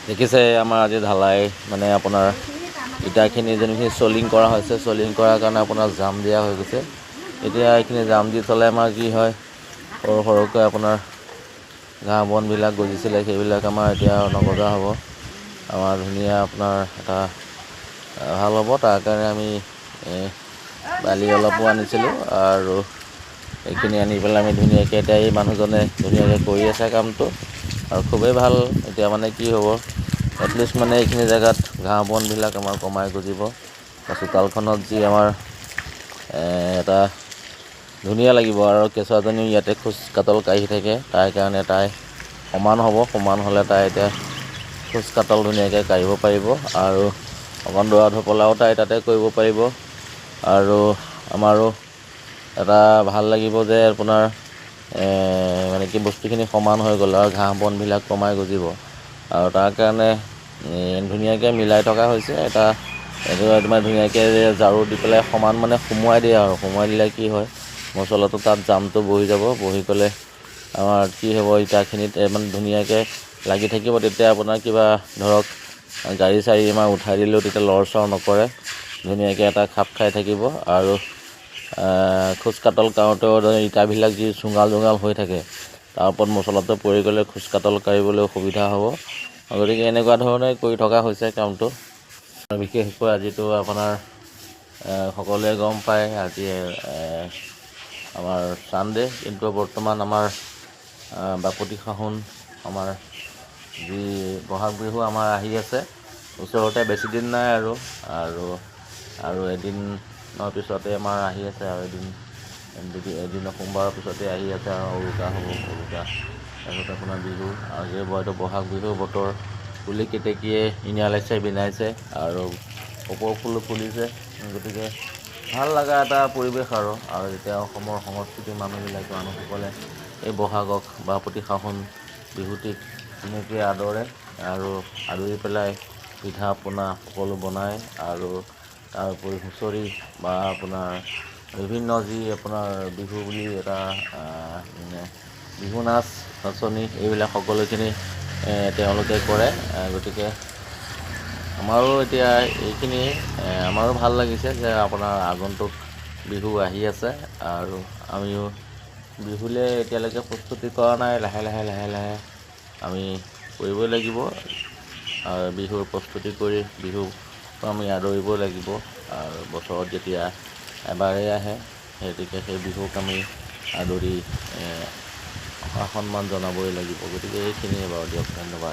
দেখিছে আমাৰ আজি ঢালাই মানে আপোনাৰ ইটাখিনি যোনখিনি চলিং কৰা হৈছে, চলিং কৰাৰ কাৰণে আপোনাৰ জাম দিয়া হৈ গৈছে। এতিয়া এইখিনি জাম দি থ'লে আমাৰ কি হয়, সৰু সৰুকৈ আপোনাৰ ঘাঁহ বনবিলাক গজিছিলে, সেইবিলাক আমাৰ এতিয়া নগজা হ'ব। আমাৰ ধুনীয়া আপোনাৰ এটা ভাল হ'ব। তাৰ কাৰণে আমি বালি অলপো আনিছিলোঁ আৰু এইখিনি আনি পেলাই আমি ধুনীয়াকৈ এতিয়া এই মানুহজনে ধুনীয়াকৈ কৰি আছে কামটো আৰু খুবেই ভাল। এতিয়া মানে কি হ'ব, এটলিষ্ট মানে এইখিনি জেগাত ঘাঁহ বনবিলাক আমাৰ কমাই গজিব। চোতালখনত যি আমাৰ এটা ধুনীয়া লাগিব আৰু কেঁচুৱাজনীও ইয়াতে খোজ কাটল কাঢ়ি থাকে, তাৰ কাৰণে তাই সমান হ'ব। সমান হ'লে তাই এতিয়া খোজ কাটল ধুনীয়াকৈ কাঢ়িব পাৰিব আৰু অকণ দৌৰা ধপলাও তাই তাতে কৰিব পাৰিব আৰু আমাৰো এটা ভাল লাগিব যে আপোনাৰ মানে কি বস্তুখিনি সমান হৈ গ'ল আৰু ঘাঁহ বনবিলাক কমাই গজিব আৰু তাৰ কাৰণে ধুনীয়াকৈ মিলাই থকা হৈছে। তোমাৰ ধুনীয়াকৈ ঝাৰু দি পেলাই সমান মানে সুমুৱাই দিয়ে আৰু সুমুৱাই দিলে কি হয়, মচলাটো তাত জামটো বহি যাব। বহি গ'লে আমাৰ কি হ'ব, ইটাখিনিত মানে ধুনীয়াকৈ লাগি থাকিব। তেতিয়া আপোনাৰ কিবা ধৰক গাড়ী চাড়ী আমাৰ উঠাই দিলেও তেতিয়া লৰচৰ নকৰে, ধুনীয়াকৈ এটা খাপ খাই থাকিব আৰু খোজ কাটল কাৰোঁতেও ইটাবিলাক যি চুঙাল জোঙাল হৈ থাকে, তাৰ ওপৰত মচলাটো পৰি গ'লে খোজ কাটল কাঢ়িবলৈ অসুবিধা হ'ব। গতিকে এনেকুৱা ধৰণে কৰি থকা হৈছে কামটো। বিশেষকৈ আজিতো আপোনাৰ সকলোৱে গম পায় আজি আমাৰ ছানডে, কিন্তু বৰ্তমান আমাৰ বাপতিসাহোন আমাৰ যি বহাগ বিহু আমাৰ আহি আছে ওচৰতে, বেছিদিন নাই আৰু এদিনৰ পিছতে আমাৰ আহি আছে আৰু এদিন সোমবাৰৰ পিছতে আহি আছে আৰু উৰুকা হ'ব। উৰুকা তাৰপিছত আপোনাৰ বিহু আৰু যে এইটো বহাগ বিহু বতৰ, কুলি কেতেকীয়ে ইনালাইছে বিনাইছে আৰু কপৌ ফুলো ফুলিছে। গতিকে ভাল লগা এটা পৰিৱেশ আৰু যেতিয়া অসমৰ সংস্কৃতিৰ মানুহসকলে এই বহাগক বাপতিসাহোন বিহুটিক ধুনীয়াকৈ আদৰে আৰু আদৰি পেলাই পিঠা পনা সকলো বনায় আৰু তাৰ উপৰি হুঁচৰি বা আপোনাৰ বিভিন্ন যি আপোনাৰ বিহু বুলি এটা বিহু নাচ নাচনি এইবিলাক সকলোখিনি তেওঁলোকে কৰে। গতিকে আমাৰো এতিয়া এইখিনি আমাৰো ভাল লাগিছে যে আপোনাৰ আগন্তুক বিহু আহি আছে আৰু আমিও বিহুলৈ এতিয়ালৈকে প্ৰস্তুতি কৰা নাই। লাহে লাহে আমি কৰিবই লাগিব আৰু বিহুৰ প্ৰস্তুতি কৰি বিহুক আমি আদৰিবই লাগিব। আৰু বছৰত যেতিয়া এবাৰেই আহে, গতিকে সেই বিহুক আমি আদৰি সন্মান জনাবই লাগিব। গতিকে এইখিনিয়ে বাৰু, দিয়ক, ধন্যবাদ।